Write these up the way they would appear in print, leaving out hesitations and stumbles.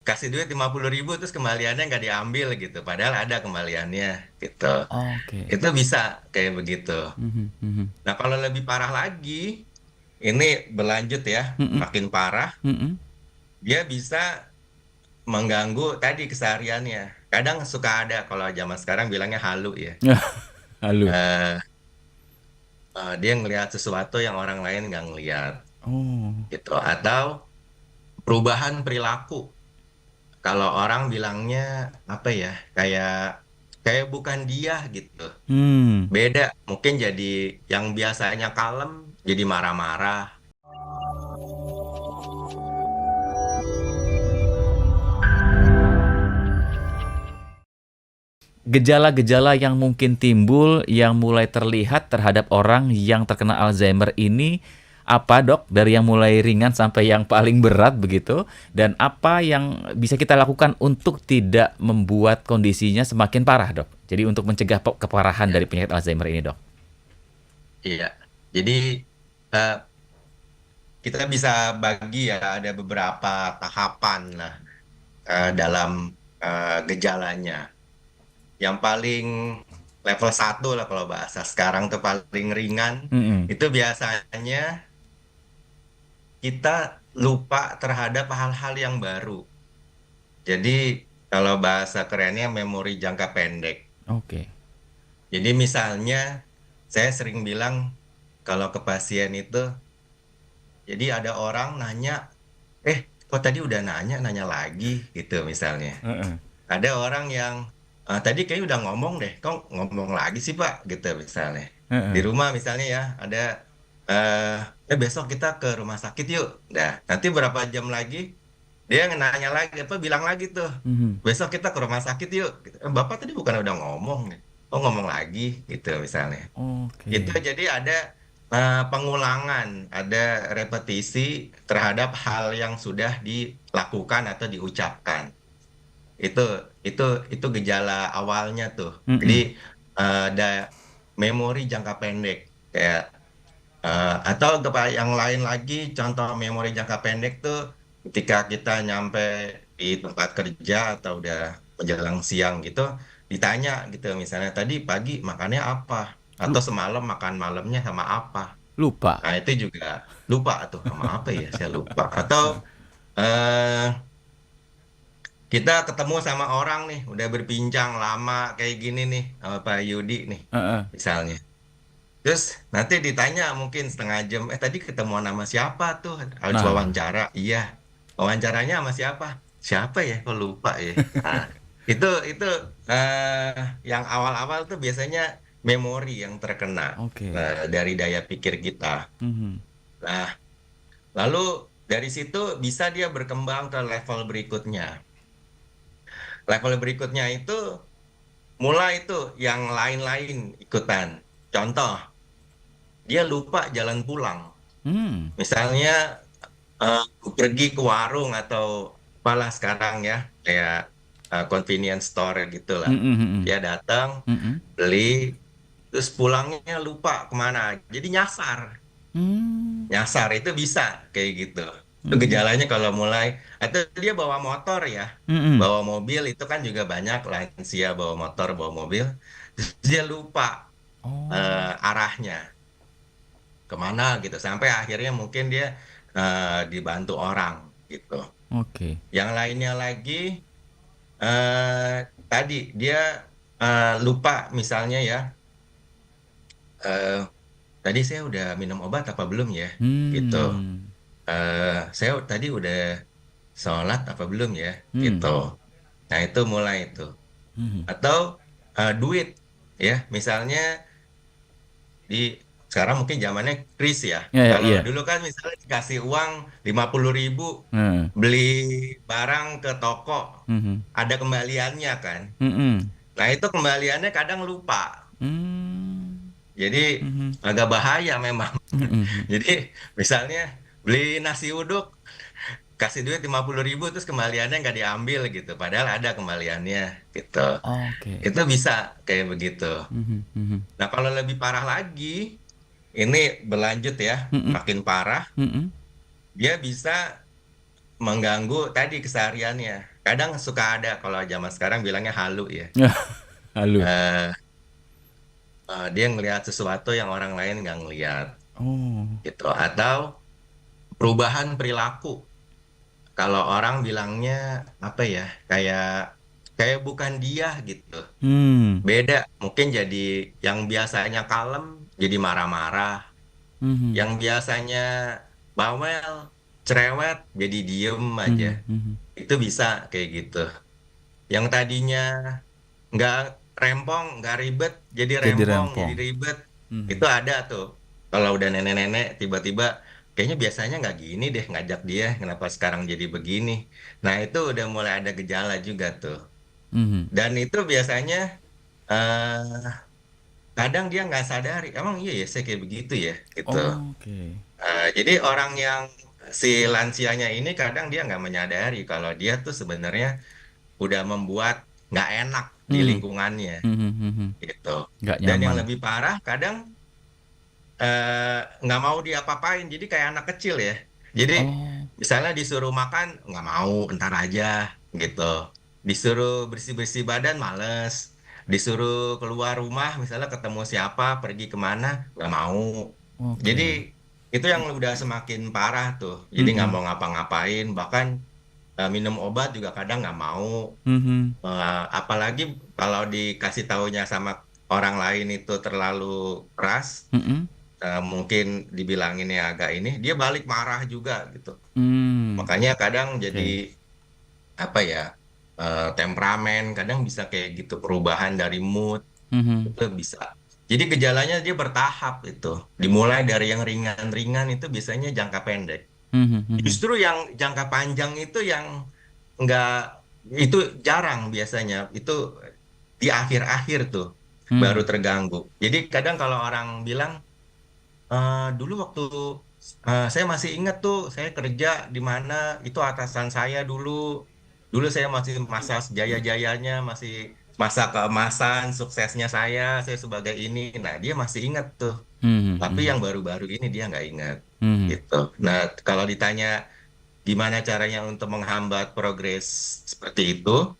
kasih duit 50.000 terus kembaliannya nggak diambil gitu, padahal ada kembaliannya gitu. Oke. Itu bisa kayak begitu. Mhm, mhm. Nah, kalau lebih parah lagi, ini berlanjut ya, Mhm, makin parah, mhm. dia bisa mengganggu tadi kesehariannya. Kadang suka ada kalau zaman sekarang bilangnya halu ya. Halo. Eh, dia ngelihat sesuatu yang orang lain nggak ngelihat Oh. gitu. Atau perubahan perilaku. Kalau orang bilangnya apa ya? Kayak kayak bukan dia gitu. Hmm. Beda, mungkin jadi yang biasanya kalem jadi marah-marah. Gejala-gejala yang mungkin timbul yang mulai terlihat terhadap orang yang terkena Alzheimer ini apa, Dok? Dari yang mulai ringan sampai yang paling berat begitu, dan apa yang bisa kita lakukan untuk tidak membuat kondisinya semakin parah, Dok? Jadi untuk mencegah keparahan dari Ya, penyakit Alzheimer ini, Dok. iya. Jadi eh, kita bisa bagi ya ada beberapa tahapan lah dalam gejalanya. Yang paling level satu lah kalau bahasa sekarang tuh paling ringan, Mm-mm. itu biasanya kita lupa terhadap hal-hal yang baru. Jadi kalau bahasa kerennya memori jangka pendek. Oke. Jadi misalnya saya sering bilang kalau ke pasien itu, jadi ada orang nanya, kok tadi udah nanya, nanya lagi gitu misalnya. Heeh. Ada orang yang tadi kayaknya udah ngomong deh, kok ngomong lagi sih Pak, gitu misalnya. Di Heeh. rumah misalnya ya, ada besok kita ke rumah sakit yuk. Nah, nanti berapa jam lagi dia nanya lagi, apa bilang lagi tuh, Mhm. besok kita ke rumah sakit yuk. Gitu. Bapak tadi bukan udah ngomong, nih. Oh ngomong lagi, gitu misalnya. Itu Oke. jadi ada pengulangan, ada repetisi terhadap hal yang sudah dilakukan atau diucapkan. Itu itu itu gejala awalnya tuh. Jadi Mm-mm. ada memori jangka pendek kayak atau yang lain lagi contoh memori jangka pendek tuh ketika kita nyampe di tempat kerja atau udah menjelang siang gitu ditanya gitu misalnya tadi pagi makannya apa atau Lu- semalam makan malamnya sama apa. Lupa. Nah, itu juga lupa tuh sama apa ya saya lupa atau eh kita ketemu sama orang nih, udah berbincang lama kayak gini nih, sama Pak Yudi nih, Heeh. misalnya. Terus nanti ditanya mungkin setengah jam, tadi ketemuan sama siapa tuh? Harus Nah, wawancara. Iya, wawancaranya sama siapa? Siapa ya? Kok lupa ya? Nah, itu eh, yang awal-awal tuh biasanya memori yang terkena oke. dari daya pikir kita. Mhm. Nah, lalu dari situ bisa dia berkembang ke level berikutnya. Level berikutnya itu mulai tuh yang lain-lain ikutan. Contoh, dia lupa jalan pulang. Hmm. Misalnya eh, pergi ke warung atau apalah sekarang ya, kayak convenience store gitu lah. Mhm, mhm. Dia datang, Mhm. beli, terus pulangnya lupa kemana. Jadi nyasar. Mmm. Nyasar itu bisa kayak gitu. Itu Mhm. gejalanya kalau mulai, atau dia bawa motor ya. Mhm. Bawa mobil itu kan juga banyak lansia bawa motor, bawa mobil. Terus dia lupa Oh, arahnya kemana gitu sampai akhirnya mungkin dia dibantu orang gitu. oke. Yang lainnya lagi eh, tadi dia lupa misalnya ya eh, tadi saya udah minum obat apa belum ya gitu. Hmm. Saya tadi udah sholat apa belum ya Hmm. gitu. Nah itu mulai itu Mhm. atau duit ya misalnya di sekarang mungkin zamannya kris ya. Iya, iya, Kalau iya. dulu kan misalnya dikasih uang 50.000 Heeh. beli barang ke toko, Mhm. ada kembaliannya kan. Mhm. Nah itu kembaliannya kadang lupa. Mmm. Jadi Mhm. agak bahaya memang. Mhm, mhm. Jadi misalnya beli nasi uduk, kasih duit 50.000 terus kembaliannya nggak diambil gitu. Padahal ada kembaliannya gitu. Oke. Itu bisa kayak begitu. Mhm, mhm. Nah kalau lebih parah lagi, ini berlanjut ya, Mhm. makin parah. Mhm. Dia bisa mengganggu tadi kesehariannya. kadang suka ada kalau zaman sekarang bilangnya halu ya. Halo. Eh, dia ngelihat sesuatu yang orang lain nggak ngelihat Oh. gitu. Atau perubahan perilaku. Kalau orang bilangnya apa ya? Kayak kayak bukan dia gitu. Hmm. Beda, mungkin jadi yang biasanya kalem jadi marah-marah, Mhm. yang biasanya bawel, cerewet jadi diem aja. Mhm, mhm. Itu bisa kayak gitu. Yang tadinya nggak rempong, nggak ribet, jadi Jadi rempong, jadi rempong. ribet. Mhm. Itu ada tuh. Kalau udah nenek-nenek tiba-tiba kayaknya biasanya nggak gini deh ngajak dia, kenapa sekarang jadi begini. Nah itu udah mulai ada gejala juga tuh. Mhm. Dan itu biasanya eh kadang dia nggak sadari, emang iya ya saya kayak begitu ya, gitu. Oke. Jadi orang yang si lansianya ini kadang dia nggak menyadari kalau dia tuh sebenarnya udah membuat nggak enak di Mhm. lingkungannya, Mhm, mhm. gitu. Nggak Dan yang nyaman. lebih parah kadang nggak mau diapa-apain, jadi kayak anak kecil ya. Jadi Oh. misalnya disuruh makan nggak mau, ntar aja, gitu. Disuruh bersih-bersih badan males. Disuruh keluar rumah, misalnya ketemu siapa, pergi kemana, nggak mau. Jadi Oke. itu yang udah semakin parah tuh. Jadi nggak Mhm. mau ngapa-ngapain, bahkan minum obat juga kadang nggak mau. Mhm. Apalagi kalau dikasih taunya sama orang lain itu terlalu keras, Mhm. mungkin dibilangin ya agak ini, dia balik marah juga gitu. Mmm. Makanya kadang jadi Oke. apa ya, temperamen, kadang bisa kayak gitu, perubahan dari mood Mhm. itu bisa. Jadi gejalanya dia bertahap itu. Dimulai dari yang ringan-ringan itu biasanya jangka pendek. Mhm, mhm. Justru yang jangka panjang itu yang nggak, itu jarang biasanya. Itu di akhir-akhir tuh baru Mmm. terganggu. Jadi kadang kalau orang bilang, dulu waktu saya masih ingat tuh, saya kerja di mana itu atasan saya dulu. Dulu saya masih masa jaya-jayanya, masih masa keemasan, suksesnya saya sebagai ini. Nah, dia masih ingat tuh. Mhm, Tapi mhm. yang baru-baru ini dia nggak ingat. Mhm. Gitu. Nah, kalau ditanya gimana caranya untuk menghambat progres seperti itu,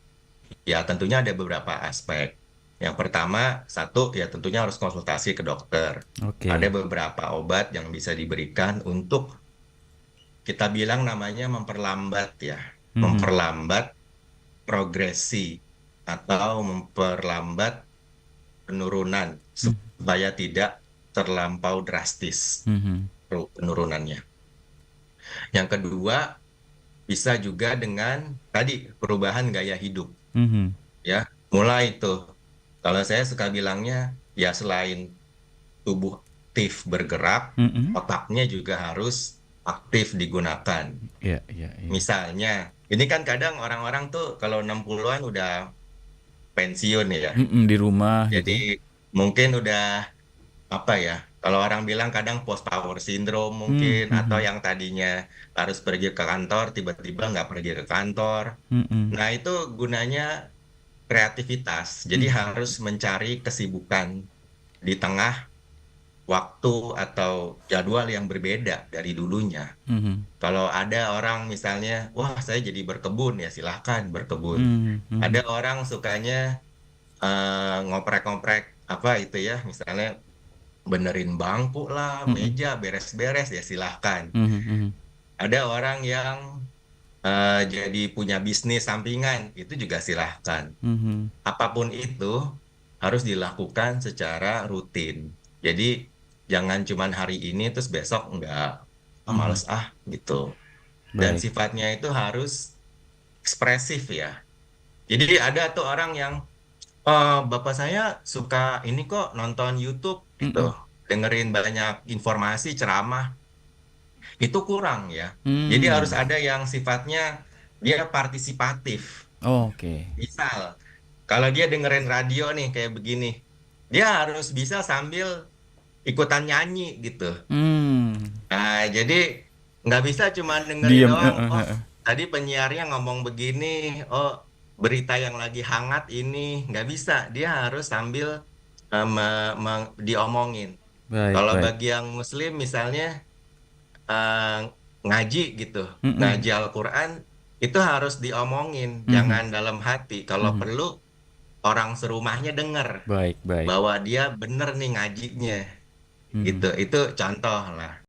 ya tentunya ada beberapa aspek. Yang pertama, satu ya tentunya harus konsultasi ke dokter. Ada Oke. beberapa obat yang bisa diberikan untuk kita bilang namanya memperlambat ya, Mhm. memperlambat progresi atau memperlambat penurunan Mhm. supaya tidak terlampau drastis Mhm. penurunannya. Yang kedua, bisa juga dengan tadi perubahan gaya hidup Mhm. ya. Mulai tuh, kalau saya suka bilangnya ya selain tubuh aktif bergerak, Mhm. otaknya juga harus aktif digunakan. Iya, iya, iya. Misalnya, ini kan kadang orang-orang tuh kalau 60-an udah pensiun ya. Mhm, di rumah gitu Jadi ya. mungkin udah apa ya? Kalau orang bilang kadang post power syndrome Mmm, mungkin, atau mhm. yang tadinya harus pergi ke kantor tiba-tiba nggak pergi ke kantor. Mhm. Nah, itu gunanya kreativitas. Jadi Mmm. harus mencari kesibukan di tengah waktu atau jadwal yang berbeda dari dulunya. Mhm. Kalau ada orang misalnya, wah saya jadi berkebun ya silahkan berkebun. Mmm, Ada mhm. orang sukanya ngoprek-ngoprek apa itu ya, misalnya benerin bangku lah, Mhm. meja, beres-beres ya silahkan. Mhm, mhm. Ada orang yang jadi punya bisnis sampingan, itu juga silahkan. Mhm. Apapun itu harus dilakukan secara rutin. Jadi jangan cuman hari ini terus besok enggak, ah, Mhm. males ah gitu. Dan Baik. sifatnya itu harus ekspresif ya. Jadi ada tuh orang yang, bapak saya suka ini kok nonton YouTube gitu, Mhm. dengerin banyak informasi ceramah, itu kurang ya. Jadi harus Mmm. ada yang sifatnya dia partisipatif. Oke. Misal, kalau dia dengerin radio nih kayak begini, dia harus bisa sambil ikutan nyanyi gitu. Mmm. Nah, jadi nggak bisa cuma dengerin Diem, doang. heeh, Oh, heeh. tadi penyiarnya ngomong begini. Oh, berita yang lagi hangat ini. Nggak bisa. Dia harus sambil diomongin. Baik, Kalau baik. bagi yang Muslim misalnya, eh, ngaji gitu, Mhm. ngaji Al-Quran, itu harus diomongin, Mhm. jangan dalam hati. Kalau Mhm. perlu orang serumahnya denger Baik baik. bahwa dia bener nih ngajinya, gitu. Mhm. Itu contoh lah.